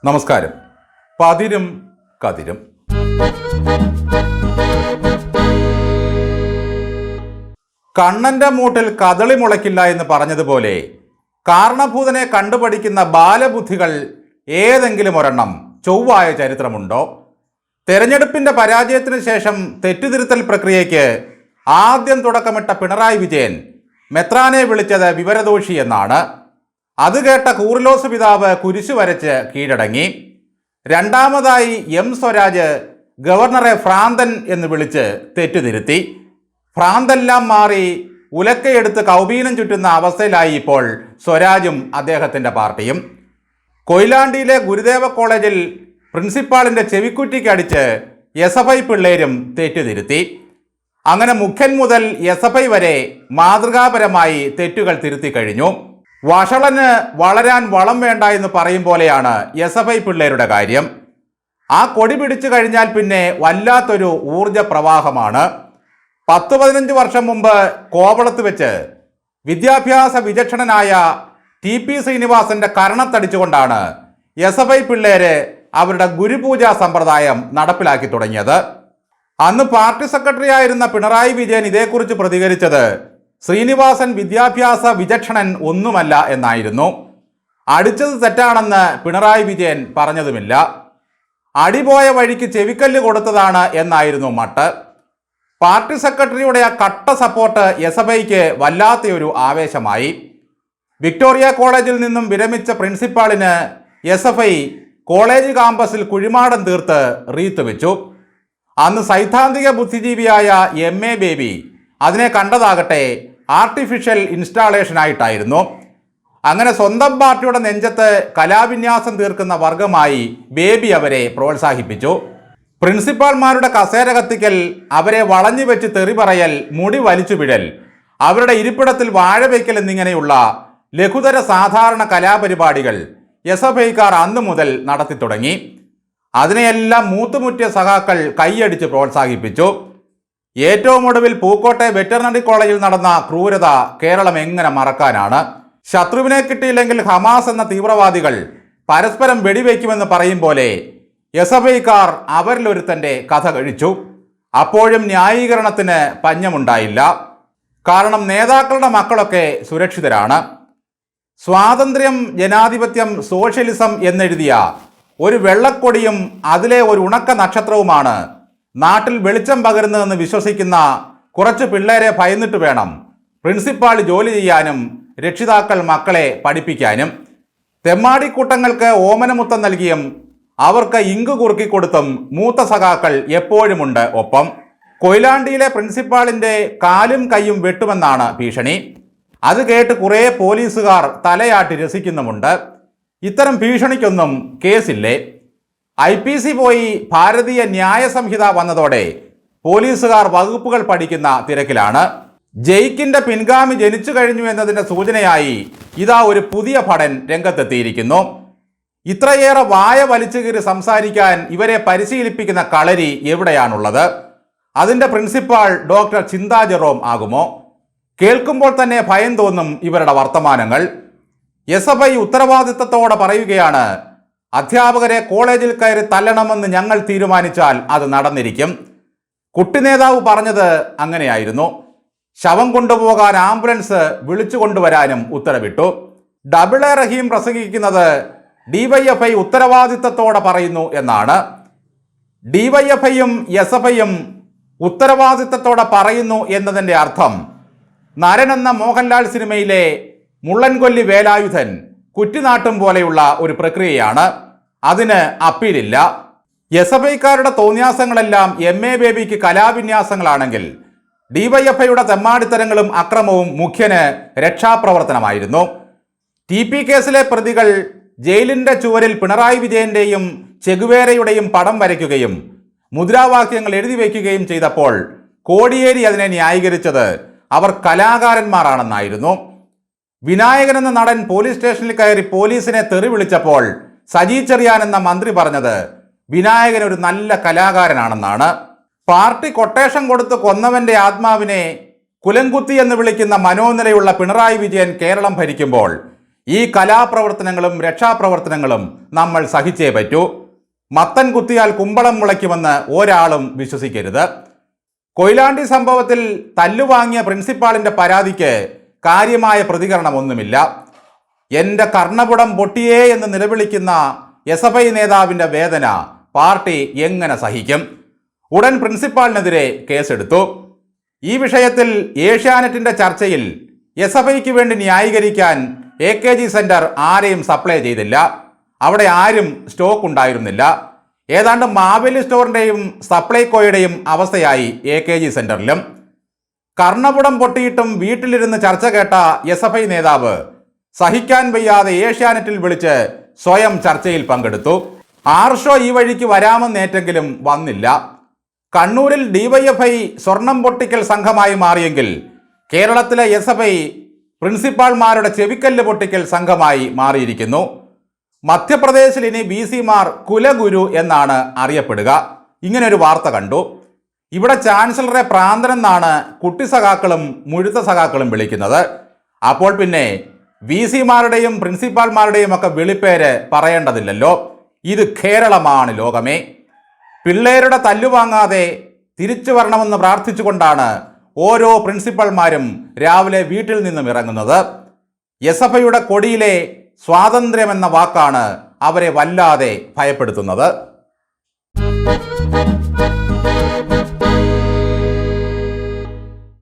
നമസ്കാരം. പതിരും കതിരും. കണ്ണന്റെ മൂട്ടിൽ കദളി മുളയ്ക്കില്ല എന്ന് പറഞ്ഞതുപോലെ കാരണഭൂതനെ കണ്ടുപഠിക്കുന്ന ബാലബുദ്ധികൾ ഏതെങ്കിലും ഒരെണ്ണം ചൊവ്വായ ചരിത്രമുണ്ടോ? തെരഞ്ഞെടുപ്പിന്റെ പരാജയത്തിന് ശേഷം തെറ്റുതിരുത്തൽ പ്രക്രിയയ്ക്ക് ആദ്യം തുടക്കമിട്ട പിണറായി വിജയൻ മെത്രാനെ വിളിച്ചത് വിവരദോഷി എന്നാണ്. അത് കേട്ട കൂറിലോസ് പിതാവ് കുരിശു വരച്ച് കീഴടങ്ങി. രണ്ടാമതായി എം സ്വരാജ് ഗവർണറെ ഭ്രാന്തൻ എന്ന് വിളിച്ച് തെറ്റുതിരുത്തി. ഭ്രാന്തെല്ലാം മാറി ഉലക്കയെടുത്ത് കൗബീനം ചുറ്റുന്ന അവസ്ഥയിലായി ഇപ്പോൾ സ്വരാജും അദ്ദേഹത്തിൻ്റെ പാർട്ടിയും. കൊയിലാണ്ടിയിലെ ഗുരുദേവ കോളേജിൽ പ്രിൻസിപ്പാളിൻ്റെ ചെവിക്കുറ്റിക്കടിച്ച് എസ്.എഫ്.ഐ പിള്ളേരും തെറ്റുതിരുത്തി. അങ്ങനെ മുഖ്യൻ മുതൽ എസ്.എഫ്.ഐ വരെ മാതൃകാപരമായി തെറ്റുകൾ തിരുത്തി കഴിഞ്ഞു. വഷളന് വളരാൻ വളം വേണ്ട എന്ന് പറയും പോലെയാണ് എസ്.എഫ്.ഐ പിള്ളേരുടെ കാര്യം. ആ കൊടി പിടിച്ചു കഴിഞ്ഞാൽ പിന്നെ വല്ലാത്തൊരു ഊർജ പ്രവാഹമാണ്. 10-15 വർഷം മുമ്പ് കോവളത്ത് വെച്ച് വിദ്യാഭ്യാസ വിചക്ഷണനായ ടി.പി. ശ്രീനിവാസന്റെ കരണത്തടിച്ചുകൊണ്ടാണ് എസ്.എഫ്.ഐ പിള്ളേര് അവരുടെ ഗുരുപൂജാ സമ്പ്രദായം നടപ്പിലാക്കി തുടങ്ങിയത്. അന്ന് പാർട്ടി സെക്രട്ടറി ആയിരുന്ന പിണറായി വിജയൻ ഇതേക്കുറിച്ച് പ്രതികരിച്ചത് ശ്രീനിവാസൻ വിദ്യാഭ്യാസ വിചക്ഷണൻ ഒന്നുമല്ല എന്നായിരുന്നു. അടിച്ചത് തെറ്റാണെന്ന് പിണറായി വിജയൻ പറഞ്ഞതുമില്ല. അടിപോയ വഴിക്ക് ചെവിക്കല്ല് കൊടുത്തതാണ് എന്നായിരുന്നു മട്ട്. പാർട്ടി സെക്രട്ടറിയുടെ ആ കട്ട സപ്പോർട്ട് എസ്.എഫ്.ഐക്ക് വല്ലാത്തൊരു ആവേശമായി. വിക്ടോറിയ കോളേജിൽ നിന്നും വിരമിച്ച പ്രിൻസിപ്പാളിന് എസ്.എഫ്.ഐ കോളേജ് കാമ്പസിൽ കുഴിമാടം തീർത്ത് റീത്ത് വെച്ചു. അന്ന് സൈദ്ധാന്തിക ബുദ്ധിജീവിയായ എം.എ. ബേബി അതിനെ കണ്ടതാകട്ടെ ആർട്ടിഫിഷ്യൽ ഇൻസ്റ്റാളേഷനായിട്ടായിരുന്നു. അങ്ങനെ സ്വന്തം പാർട്ടിയുടെ നെഞ്ചത്ത് കലാവിന്യാസം തീർക്കുന്ന വർഗമായി ബേബി അവരെ പ്രോത്സാഹിപ്പിച്ചു. പ്രിൻസിപ്പാൾമാരുടെ കസേര കത്തിക്കൽ, അവരെ വളഞ്ഞു വെച്ച് തെറി പറയൽ, മുടി വലിച്ചു വിടൽ, അവരുടെ ഇരിപ്പിടത്തിൽ വാഴ വയ്ക്കൽ എന്നിങ്ങനെയുള്ള ലഘുതര സാധാരണ കലാപരിപാടികൾ എസ്.എഫ്.ഐക്കാർ അന്നു മുതൽ നടത്തി തുടങ്ങി. അതിനെയെല്ലാം മൂത്തുമുറ്റിയ സഖാക്കൾ കൈയടിച്ച് പ്രോത്സാഹിപ്പിച്ചു. ഏറ്റവും ഒടുവിൽ പൂക്കോട്ടെ വെറ്ററിനറി കോളേജിൽ നടന്ന ക്രൂരത കേരളം എങ്ങനെ മറക്കാനാണ്? ശത്രുവിനെ കിട്ടിയില്ലെങ്കിൽ ഹമാസ് എന്ന തീവ്രവാദികൾ പരസ്പരം വെടിവെക്കുമെന്ന് പറയും പോലെ എസ്.എഫ്.ഐക്കാർ അവരിലൊരുത്തൻ്റെ കഥ കഴിച്ചു. അപ്പോഴും ന്യായീകരണത്തിന് പഞ്ഞമുണ്ടായില്ല. കാരണം നേതാക്കളുടെ മക്കളൊക്കെ സുരക്ഷിതരാണ്. സ്വാതന്ത്ര്യം, ജനാധിപത്യം, സോഷ്യലിസം എന്നെഴുതിയ ഒരു വെള്ളക്കൊടിയും അതിലെ ഒരു ഉണക്ക നക്ഷത്രവുമാണ് നാട്ടിൽ വെളിച്ചം പകരുന്നതെന്ന് വിശ്വസിക്കുന്ന കുറച്ച് പിള്ളേരെ ഭയന്നിട്ട് വേണം പ്രിൻസിപ്പാൾ ജോലി ചെയ്യാനും രക്ഷിതാക്കൾ മക്കളെ പഠിപ്പിക്കാനും. തെമ്മാടിക്കൂട്ടങ്ങൾക്ക് ഓമനമുത്തം നൽകിയും അവർക്ക് ഇങ്ക് കുറുക്കിക്കൊടുത്തും മൂത്ത സഖാക്കൾ എപ്പോഴുമുണ്ട് ഒപ്പം. കൊയിലാണ്ടിയിലെ പ്രിൻസിപ്പാളിൻ്റെ കാലും കൈയും വെട്ടുമെന്നാണ് ഭീഷണി. അത് കേട്ട് കുറേ പോലീസുകാർ തലയാട്ടി രസിക്കുന്നുമുണ്ട്. ഇത്തരം ഭീഷണിക്കൊന്നും കേസില്ലേ? IPC പോയി ഭാരതീയ ന്യായ സംഹിത വന്നതോടെ പോലീസുകാർ വകുപ്പുകൾ പഠിക്കുന്ന തിരക്കിലാണ്. ജയിക്കിന്റെ പിൻഗാമി ജനിച്ചു കഴിഞ്ഞു എന്നതിൻ്റെ സൂചനയായി ഇതാ ഒരു പുതിയ ഭടൻ രംഗത്തെത്തിയിരിക്കുന്നു. ഇത്രയേറെ വായ വലിച്ചു കീറി സംസാരിക്കാൻ ഇവരെ പരിശീലിപ്പിക്കുന്ന കളരി എവിടെയാണുള്ളത്? അതിൻ്റെ പ്രിൻസിപ്പാൾ ഡോക്ടർ ചിന്താ ജെറോം ആകുമോ? കേൾക്കുമ്പോൾ തന്നെ ഭയം തോന്നും ഇവരുടെ വർത്തമാനങ്ങൾ. എസ്.എഫ്.ഐ ഉത്തരവാദിത്തത്തോടെ പറയുകയാണ്, അധ്യാപകരെ കോളേജിൽ കയറി തല്ലണമെന്ന് ഞങ്ങൾ തീരുമാനിച്ചാൽ അത് നടന്നിരിക്കും. കുട്ടി നേതാവ് പറഞ്ഞത് അങ്ങനെയായിരുന്നു. ശവം കൊണ്ടുപോകാൻ ആംബുലൻസ് വിളിച്ചു കൊണ്ടുവരാനും ഉത്തരവിട്ടു. ഡബിൾ എ റഹീം പ്രസംഗിക്കുന്നത് DYFI ഉത്തരവാദിത്തത്തോടെ പറയുന്നു എന്നാണ്. DYFIയും എസ്.എഫ്.ഐയും ഉത്തരവാദിത്തത്തോടെ പറയുന്നു എന്നതിൻ്റെ അർത്ഥം നരൻ എന്ന മോഹൻലാൽ സിനിമയിലെ മുള്ളൻകൊല്ലി വേലായുധൻ കുറ്റിനാട്ടും പോലെയുള്ള ഒരു പ്രക്രിയയാണ്. അതിന് അപ്പീലില്ല. എസ്.എഫ്.ഐക്കാരുടെ തോന്നിയാസങ്ങളെല്ലാം എം.എ. ബേബിക്ക് കലാവിന്യാസങ്ങളാണെങ്കിൽ DYFIയുടെ തെമ്മാടിത്തരങ്ങളും അക്രമവും മുഖ്യന് രക്ഷാപ്രവർത്തനമായിരുന്നു. TP കേസിലെ പ്രതികൾ ജയിലിൻ്റെ ചുവരിൽ പിണറായി വിജയൻ്റെയും ചെഗുവേരയുടെയും പടം വരയ്ക്കുകയും മുദ്രാവാക്യങ്ങൾ എഴുതി വയ്ക്കുകയും ചെയ്തപ്പോൾ കോടിയേരി അതിനെ ന്യായീകരിച്ചത് അവർ കലാകാരന്മാരാണെന്നായിരുന്നു. വിനായകൻ എന്ന നടൻ പോലീസ് സ്റ്റേഷനിൽ കയറി പോലീസിനെ തെറി വിളിച്ചപ്പോൾ സജി ചെറിയാൻ എന്ന മന്ത്രി പറഞ്ഞത് വിനായകൻ ഒരു നല്ല കലാകാരനാണെന്നാണ്. പാർട്ടി കൊട്ടേഷൻ കൊടുത്ത് കൊന്നവന്റെ ആത്മാവിനെ കുലംകുത്തി എന്ന് വിളിക്കുന്ന മനോനിലയുള്ള പിണറായി വിജയൻ കേരളം ഭരിക്കുമ്പോൾ ഈ കലാപ്രവർത്തനങ്ങളും രക്ഷാപ്രവർത്തനങ്ങളും നമ്മൾ സഹിച്ചേ പറ്റൂ. മത്തൻ കുത്തിയാൽ കുമ്പളം മുളയ്ക്കുമെന്ന് ഒരാളും വിശ്വസിക്കരുത്. കൊയിലാണ്ടി സംഭവത്തിൽ തല്ലുവാങ്ങിയ പ്രിൻസിപ്പാളിന്റെ പരാതിക്ക് കാര്യമായ പ്രതികരണമൊന്നുമില്ല. എൻ്റെ കർണപുടം പൊട്ടിയേ എന്ന് നിലവിളിക്കുന്ന SFI നേതാവിൻ്റെ വേദന പാർട്ടി എങ്ങനെ സഹിക്കും? ഉടൻ പ്രിൻസിപ്പാളിനെതിരെ കേസെടുത്തു. ഈ വിഷയത്തിൽ ഏഷ്യാനെറ്റിൻ്റെ ചർച്ചയിൽ SFIക്ക് വേണ്ടി ന്യായീകരിക്കാൻ AKG സെന്റർ ആരെയും സപ്ലൈ ചെയ്തില്ല. അവിടെ ആരും സ്റ്റോക്ക് ഉണ്ടായിരുന്നില്ല. ഏതാണ്ട് മാവേലി സ്റ്റോറിൻ്റെയും സപ്ലൈകോയുടെയും അവസ്ഥയായി AKG സെന്ററിലും. കർണപുടം പൊട്ടിയിട്ടും വീട്ടിലിരുന്ന് ചർച്ച കേട്ട SFI നേതാവ് സഹിക്കാൻ വയ്യാതെ ഏഷ്യാനെറ്റിൽ വിളിച്ച് സ്വയം ചർച്ചയിൽ പങ്കെടുത്തു. ആർഷോ ഈ വഴിക്ക് വരാമെന്നേറ്റെങ്കിലും വന്നില്ല. കണ്ണൂരിൽ DYFI സ്വർണം പൊട്ടിക്കൽ സംഘമായി മാറിയെങ്കിൽ കേരളത്തിലെ SFI പ്രിൻസിപ്പാൾമാരുടെ ചെവിക്കല്ല് പൊട്ടിക്കൽ സംഘമായി മാറിയിരിക്കുന്നു. മധ്യപ്രദേശിൽ ഇനി VC-മാർ കുലഗുരു എന്നാണ് അറിയപ്പെടുക. ഇങ്ങനൊരു വാർത്ത കണ്ടു. ഇവിടെ ചാൻസലറെ പ്രാന്തനെന്നാണ് കുട്ടി സഖാക്കളും മുഴുത്ത സഖാക്കളും വിളിക്കുന്നത്. അപ്പോൾ പിന്നെ VC-മാരുടെയും പ്രിൻസിപ്പാൾമാരുടെയും ഒക്കെ വിളിപ്പേര് പറയേണ്ടതില്ലല്ലോ. ഇത് കേരളമാണ് ലോകമേ. പിള്ളേരുടെ തല്ലുവാങ്ങാതെ തിരിച്ചു വരണമെന്ന് പ്രാർത്ഥിച്ചുകൊണ്ടാണ് ഓരോ പ്രിൻസിപ്പൽമാരും രാവിലെ വീട്ടിൽ നിന്നും ഇറങ്ങുന്നത്. SFIയുടെ കൊടിയിലെ സ്വാതന്ത്ര്യമെന്ന വാക്കാണ് അവരെ വല്ലാതെ ഭയപ്പെടുത്തുന്നത്.